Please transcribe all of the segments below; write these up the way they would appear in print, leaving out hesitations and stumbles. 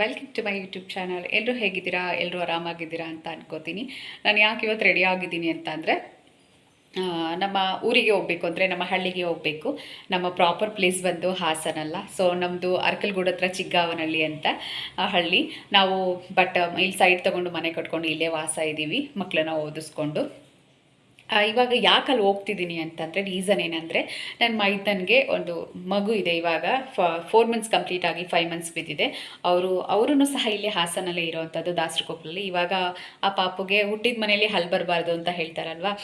Welcome to my YouTube channel. ಎಲ್ಲರೂ ಹೇಗಿದ್ದೀರಾ? ಎಲ್ಲರೂ ಆರಾಮಾಗಿದ್ದೀರಾ ಅಂತ ಅನ್ಕೋತೀನಿ. ನಾನು ಯಾಕೆ ಇವತ್ತು ರೆಡಿ ಆಗಿದ್ದೀನಿ ಅಂತ ಅಂದರೆ, ನಮ್ಮ ಊರಿಗೆ ಹೋಗಬೇಕು, ಅಂದರೆ ನಮ್ಮ ಹಳ್ಳಿಗೆ ಹೋಗಬೇಕು. ನಮ್ಮ ಪ್ರಾಪರ್ ಪ್ಲೇಸ್ ಬಂದು ಹಾಸನಲ್ಲ. ಸೊ ನಮ್ಮದು ಅರ್ಕಲ್ಗೂಡು ಹತ್ರ ಚಿಗ್ಗಾವನಹಳ್ಳಿ ಅಂತ ಹಳ್ಳಿ. ನಾವು ಇಲ್ಲಿ ಸೈಡ್ ತೊಗೊಂಡು ಮನೆ ಕಟ್ಕೊಂಡು ಇಲ್ಲೇ ವಾಸ ಇದ್ದೀವಿ, ಮಕ್ಕಳನ್ನ ಓದಿಸ್ಕೊಂಡು. ಇವಾಗ ಯಾಕೆ ಅಲ್ಲಿ ಹೋಗ್ತಿದ್ದೀನಿ ಅಂತಂದರೆ, ರೀಸನ್ ಏನಂದರೆ, ನನ್ನ ಮೈದನಿಗೆ ಒಂದು ಮಗು ಇದೆ. ಇವಾಗ 4 ಮಂತ್ಸ್ ಕಂಪ್ಲೀಟ್ ಆಗಿ 5 ಮಂತ್ಸ್ ಬಿದ್ದಿದೆ. ಅವರೂ ಸಹ ಇಲ್ಲಿ ಹಾಸನಲ್ಲೇ ಇರೋವಂಥದ್ದು, ದಾಸರಕೊಪ್ಪಲಲ್ಲಿ. ಇವಾಗ ಆ ಪಾಪುಗೆ ಹುಟ್ಟಿದ ಮನೆಯಲ್ಲಿ ಹಲ್ ಬರಬಾರ್ದು ಅಂತ ಹೇಳ್ತಾರಲ್ವ.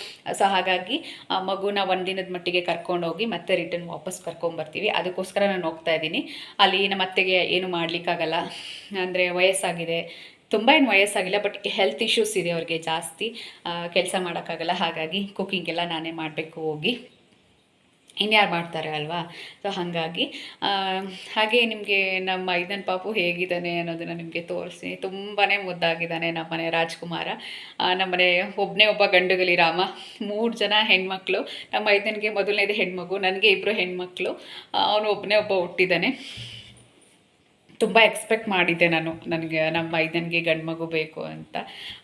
ಸೊ ಹಾಗಾಗಿ ಆ ಮಗುನ ಒಂದಿನದ ಮಟ್ಟಿಗೆ ಕರ್ಕೊಂಡೋಗಿ ಮತ್ತೆ ರಿಟರ್ನ್ ವಾಪಸ್ ಕರ್ಕೊಂಬರ್ತೀವಿ. ಅದಕ್ಕೋಸ್ಕರ ನಾನು ಹೋಗ್ತಾ ಇದ್ದೀನಿ. ಅಲ್ಲಿ ನಮ್ಮ ಅತ್ತೆಗೆ ಏನು ಮಾಡಲಿಕ್ಕಾಗಲ್ಲ, ಅಂದರೆ ವಯಸ್ಸಾಗಿದೆ. ತುಂಬ ಏನು ವಯಸ್ಸಾಗಿಲ್ಲ, ಬಟ್ ಹೆಲ್ತ್ ಇಶ್ಯೂಸ್ ಇದೆ ಅವ್ರಿಗೆ ಜಾಸ್ತಿ. ಕೆಲಸ ಮಾಡೋಕ್ಕಾಗಲ್ಲ. ಹಾಗಾಗಿ ಕುಕ್ಕಿಂಗೆಲ್ಲ ನಾನೇ ಮಾಡಬೇಕು ಹೋಗಿ. ಇನ್ಯಾರು ಮಾಡ್ತಾರೆ ಅಲ್ವಾ? ಸೊ ಹಾಗಾಗಿ ಹಾಗೆ ನಿಮಗೆ ನಮ್ಮ ಐದನ್ ಪಾಪು ಹೇಗಿದ್ದಾನೆ ಅನ್ನೋದನ್ನು ನಿಮಗೆ ತೋರಿಸ್ತೀನಿ. ತುಂಬಾ ಮುದ್ದಾಗಿದ್ದಾನೆ ನಮ್ಮನೆ ರಾಜ್ಕುಮಾರ. ನಮ್ಮನೆ ಒಬ್ಬ ಗಂಡುಗಲಿ ರಾಮ. 3 ಜನ ಹೆಣ್ಮಕ್ಳು. ನಮ್ಮ ಐದನಿಗೆ ಮೊದಲನೇದು ಹೆಣ್ಮಗು, ನನಗೆ 2 ಹೆಣ್ಮಕ್ಳು. ಅವನು ಒಬ್ಬ ಹುಟ್ಟಿದ್ದಾನೆ. ತುಂಬ ಎಕ್ಸ್ಪೆಕ್ಟ್ ಮಾಡಿದ್ದೆ ನನಗೆ ನಮ್ಮ ಐದನಿಗೆ ಗಂಡು ಮಗು ಬೇಕು ಅಂತ.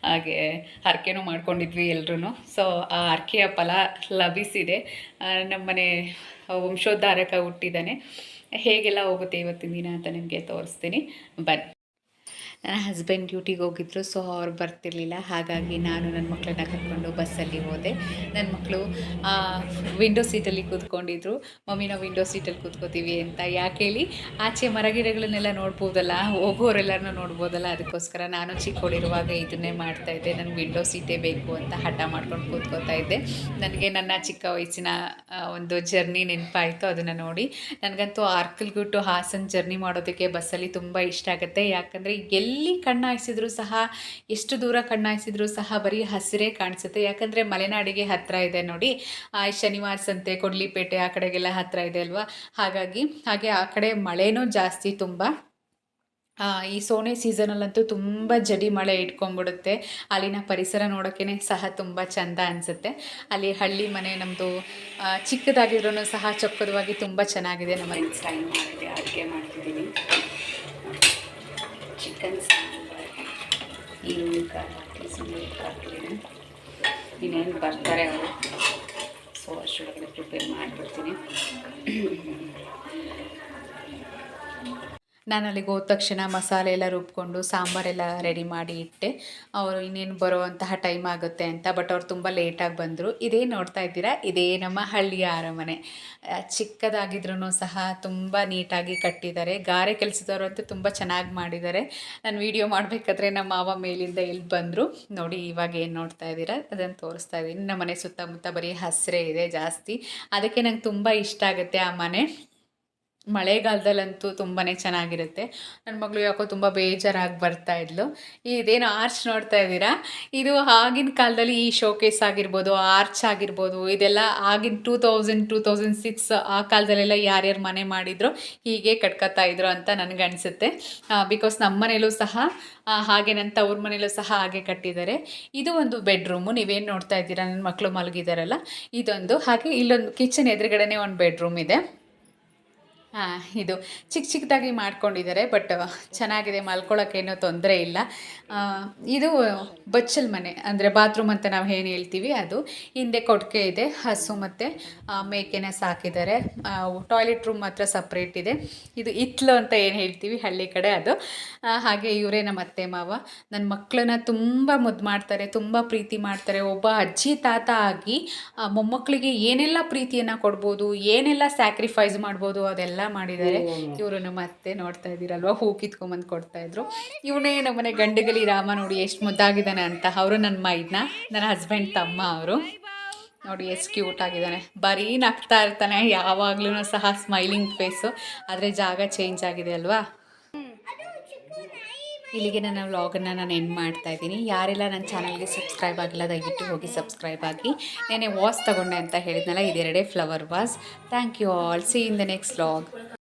ಹಾಗೆ ಹರಕೆನೂ ಮಾಡ್ಕೊಂಡಿದ್ವಿ ಎಲ್ಲರೂ. ಸೊ ಆ ಹರಕೆಯ ಫಲ ಲಭಿಸಿದೆ. ನಮ್ಮನೆ ವಂಶೋದ್ಧಾರಕ ಹುಟ್ಟಿದ್ದಾನೆ. ಹೇಗೆಲ್ಲ ಹೋಗುತ್ತೆ ಇವತ್ತಿನ ದಿನ ಅಂತ ನಿಮಗೆ ತೋರಿಸ್ತೀನಿ, ಬನ್ನಿ. ನನ್ನ ಹಸ್ಬೆಂಡ್ ಡ್ಯೂಟಿಗೆ ಹೋಗಿದ್ರು, ಸೊ ಅವ್ರು ಬರ್ತಿರ್ಲಿಲ್ಲ. ಹಾಗಾಗಿ ನಾನು ನನ್ನ ಮಕ್ಕಳನ್ನ ಕರ್ಕೊಂಡು ಬಸ್ಸಲ್ಲಿ ಹೋದೆ. ನನ್ನ ಮಕ್ಕಳು ವಿಂಡೋ ಸೀಟಲ್ಲಿ ಕೂತ್ಕೊಂಡಿದ್ರು. ಮಮ್ಮಿ ನಾವು ವಿಂಡೋ ಸೀಟಲ್ಲಿ ಕೂತ್ಕೋತೀವಿ ಅಂತ. ಯಾಕೆ ಹೇಳಿ, ಆಚೆ ಮರಗಿಡಗಳನ್ನೆಲ್ಲ ನೋಡ್ಬೋದಲ್ಲ, ಹೋಗೋರೆಲ್ಲರನ್ನೂ ನೋಡ್ಬೋದಲ್ಲ. ಅದಕ್ಕೋಸ್ಕರ ನಾನು ಚಿಕ್ಕವಳಿರುವಾಗ ಇದನ್ನೇ ಮಾಡ್ತಾಯಿದ್ದೆ. ನನಗೆ ವಿಂಡೋ ಸೀಟೇ ಬೇಕು ಅಂತ ಹಠ ಮಾಡ್ಕೊಂಡು ಕೂತ್ಕೋತಾ ಇದ್ದೆ. ನನಗೆ ನನ್ನ ಚಿಕ್ಕ ವಯಸ್ಸಿನ ಒಂದು ಜರ್ನಿ ನೆನಪಾಯಿತು. ಅದನ್ನು ನೋಡಿ ನನಗಂತೂ ಅರ್ಕಲ್ಗೂಡು ಹಾಸನ ಜರ್ನಿ ಮಾಡೋದಕ್ಕೆ ಬಸ್ಸಲ್ಲಿ ತುಂಬ ಇಷ್ಟ ಆಗುತ್ತೆ. ಯಾಕಂದರೆ ಎಲ್ಲಿ ಕಣ್ಣಾಯಿಸಿದ್ರು ಸಹ, ಎಷ್ಟು ದೂರ ಕಣ್ಣಾಯಿಸಿದ್ರು ಸಹ ಬರೀ ಹಸಿರೇ ಕಾಣಿಸುತ್ತೆ. ಯಾಕಂದರೆ ಮಲೆನಾಡಿಗೆ ಹತ್ತಿರ ಇದೆ ನೋಡಿ. ಶನಿವಾರ ಸಂತೆ, ಕೊಡ್ಲಿಪೇಟೆ ಆ ಕಡೆಗೆಲ್ಲ ಹತ್ತಿರ ಇದೆ ಅಲ್ವಾ. ಹಾಗೆ ಆ ಕಡೆ ಮಳೆನೂ ಜಾಸ್ತಿ ತುಂಬ. ಈ ಸೋನೆ ಸೀಸನಲ್ಲಂತೂ ತುಂಬ ಜಡಿ ಮಳೆ ಇಟ್ಕೊಂಡ್ಬಿಡುತ್ತೆ. ಅಲ್ಲಿನ ಪರಿಸರ ನೋಡೋಕ್ಕೇ ಸಹ ತುಂಬ ಚೆಂದ ಅನಿಸುತ್ತೆ. ಅಲ್ಲಿ ಹಳ್ಳಿ ಮನೆ ನಮ್ಮದು. ಚಿಕ್ಕದಾಗಿದ್ರೂ ಸಹ ಚೊಕ್ಕದವಾಗಿ ತುಂಬ ಚೆನ್ನಾಗಿದೆ. ನಮ್ಮ ಸ್ಟೈಲ್ ಮಾಡಿದೆ, ಅಡುಗೆ ಮಾಡ್ತಿದ್ದೀನಿ. ಚಿಕನ್ ಸಾಂಬಾರು, ಈರುಳ್ಳಿ ಕಾಳು ಹಾಕಿ ಸುಮ್ಮನೆ ಹಾಕ್ತೀನಿ. ಇನ್ನೇನು ಬರ್ತಾರೆ ಅವರು, ಸೊ ಅಷ್ಟೊಳಗಡೆ ಪ್ರಿಪೇರ್ ಮಾಡಿಬಿಡ್ತೀನಿ. ನಾನು ಅಲ್ಲಿಗೆ ಹೋದ ತಕ್ಷಣ ಮಸಾಲೆ ಎಲ್ಲ ರುಬ್ಕೊಂಡು ಸಾಂಬಾರೆಲ್ಲ ರೆಡಿ ಮಾಡಿ ಇಟ್ಟೆ. ಅವರು ಇನ್ನೇನು ಬರುವಂತಹ ಟೈಮ್ ಆಗುತ್ತೆ ಅಂತ. ಬಟ್ ಅವ್ರು ತುಂಬ ಲೇಟಾಗಿ ಬಂದರು. ಇದೇ ನೋಡ್ತಾ ಇದ್ದೀರಾ, ಇದೇ ನಮ್ಮ ಹಳ್ಳಿಯ ಅರಮನೆ. ಚಿಕ್ಕದಾಗಿದ್ರೂ ಸಹ ತುಂಬ ನೀಟಾಗಿ ಕಟ್ಟಿದ್ದಾರೆ. ಗಾರೆ ಕೆಲಸದವರಂತೂ ತುಂಬ ಚೆನ್ನಾಗಿ ಮಾಡಿದ್ದಾರೆ. ನಾನು ವೀಡಿಯೋ ಮಾಡಬೇಕಾದ್ರೆ ನಮ್ಮ ಮಾವ ಮೇಲಿಂದ ಇಲ್ಲಿ ಬಂದರು ನೋಡಿ. ಇವಾಗ ಏನು ನೋಡ್ತಾ ಇದ್ದೀರಾ ಅದನ್ನು ತೋರಿಸ್ತಾ ಇದ್ದೀನಿ. ನಮ್ಮ ಮನೆ ಸುತ್ತಮುತ್ತ ಬರೀ ಹಸಿರೇ ಇದೆ ಜಾಸ್ತಿ. ಅದಕ್ಕೆ ನಂಗೆ ತುಂಬ ಇಷ್ಟ ಆಗುತ್ತೆ ಆ ಮನೆ. ಮಳೆಗಾಲದಲ್ಲಂತೂ ತುಂಬಾ ಚೆನ್ನಾಗಿರುತ್ತೆ. ನನ್ನ ಮಗಳು ಯಾಕೋ ತುಂಬ ಬೇಜಾರಾಗಿ ಬರ್ತಾಯಿದ್ಲು. ಇದೇನು ಆರ್ಚ್ ನೋಡ್ತಾ ಇದ್ದೀರಾ, ಇದು ಆಗಿನ ಕಾಲದಲ್ಲಿ ಈ ಶೋಕೇಸ್ ಆಗಿರ್ಬೋದು, ಆರ್ಚ್ ಆಗಿರ್ಬೋದು, ಇದೆಲ್ಲ ಆಗಿನ 2006 ಆ ಕಾಲದಲ್ಲೆಲ್ಲ ಯಾರ್ಯಾರು ಮನೆ ಮಾಡಿದ್ರು ಹೀಗೆ ಕಟ್ಕೊತಾ ಇದ್ರು ಅಂತ ನನಗನ್ಸುತ್ತೆ. ಬಿಕಾಸ್ ನಮ್ಮ ಮನೇಲೂ ಸಹ ಹಾಗೆ, ನನ್ನ ತವ್ರ ಮನೇಲೂ ಸಹ ಹಾಗೆ ಕಟ್ಟಿದ್ದಾರೆ. ಇದು ಒಂದು ಬೆಡ್ರೂಮು. ನೀವೇನು ನೋಡ್ತಾ ಇದ್ದೀರಾ, ನನ್ನ ಮಕ್ಕಳು ಮಲಗಿದಾರಲ್ಲ ಇದೊಂದು. ಹಾಗೆ ಇಲ್ಲೊಂದು ಕಿಚನ್ ಎದುರುಗಡೆನೇ ಒಂದು ಬೆಡ್ರೂಮ್ ಇದೆ. ಇದು ಚಿಕ್ಕದಾಗಿ ಮಾಡ್ಕೊಂಡಿದ್ದಾರೆ. ಬಟ್ ಚೆನ್ನಾಗಿದೆ, ಮಲ್ಕೊಳ್ಳೋಕ್ಕೇನೂ ತೊಂದರೆ ಇಲ್ಲ. ಇದು ಬಚ್ಚಲ್ ಮನೆ, ಅಂದರೆ ಬಾತ್ರೂಮ್ ಅಂತ ನಾವು ಏನು ಹೇಳ್ತೀವಿ ಅದು. ಹಿಂದೆ ಕೊಟ್ಟಿಗೆ ಇದೆ, ಹಸು ಮತ್ತು ಮೇಕೆನ ಸಾಕಿದ್ದಾರೆ. ಟಾಯ್ಲೆಟ್ ರೂಮ್ ಮಾತ್ರ ಸಪ್ರೇಟ್ ಇದೆ. ಇದು ಹಿತ್ಲು ಅಂತ ಏನು ಹೇಳ್ತೀವಿ ಹಳ್ಳಿ ಕಡೆ, ಅದು. ಹಾಗೆ ಇವರೇ ನಮ್ಮ ಅತ್ತೆ ಮಾವ. ನನ್ನ ಮಕ್ಕಳನ್ನ ತುಂಬ ಮುದ್ದು ಮಾಡ್ತಾರೆ, ತುಂಬ ಪ್ರೀತಿ ಮಾಡ್ತಾರೆ. ಒಬ್ಬ ಅಜ್ಜಿ ತಾತ ಆಗಿ ಮೊಮ್ಮಕ್ಕಳಿಗೆ ಏನೆಲ್ಲ ಪ್ರೀತಿಯನ್ನು ಕೊಡ್ಬೋದು, ಏನೆಲ್ಲ ಸ್ಯಾಕ್ರಿಫೈಸ್ ಮಾಡ್ಬೋದು ಅದೆಲ್ಲ ಮಾಡಿದ್ದಾರೆ. ಇವರು ನಮ್ಮ ಅತ್ತೆ ನೋಡ್ತಾ ಇದ್ದೀರಲ್ವ, ಹೂ ಕಿತ್ಕೊಂಬಂದು ಕೊಡ್ತಾಯಿದ್ರು. ಇವನೇ ನಮ್ಮನೆ ಗಂಡುಗಲಿ ರಾಮ. ನೋಡಿ ಎಷ್ಟು ಮುದ್ದಾಗಿದ್ದಾನೆ ಅಂತ. ಅವರು ನನ್ನ ಮೈದನ, ನನ್ನ ಹಸ್ಬೆಂಡ್ ತಮ್ಮ ಅವರು. ನೋಡಿ ಎಷ್ಟು ಕ್ಯೂಟ್ ಆಗಿದ್ದಾನೆ. ಬರೀ ನಗ್ತಾ ಇರ್ತಾನೆ ಯಾವಾಗ್ಲೂ ಸಹ, ಸ್ಮೈಲಿಂಗ್ ಫೇಸು. ಆದರೆ ಜಾಗ ಚೇಂಜ್ ಆಗಿದೆ ಅಲ್ವಾ. ಇಲ್ಲಿಗೆ ನನ್ನ ವ್ಲಾಗನ್ನು ನಾನು ಎಂಡ್ ಮಾಡ್ತಾ ಇದ್ದೀನಿ. ಯಾರೆಲ್ಲ ನನ್ನ ಚಾನಲ್ಗೆ ಸಬ್ಸ್ಕ್ರೈಬ್ ಆಗಿಲ್ಲ ದಯವಿಟ್ಟು ಹೋಗಿ ಸಬ್ಸ್ಕ್ರೈಬ್ ಆಗಿ. ನೆನೆ ವಾಸ್ ತೊಗೊಂಡೆ ಅಂತ ಹೇಳಿದ್ನಲ್ಲ, ಇದೆರಡೇ flower vase. Thank you all. See in the next vlog.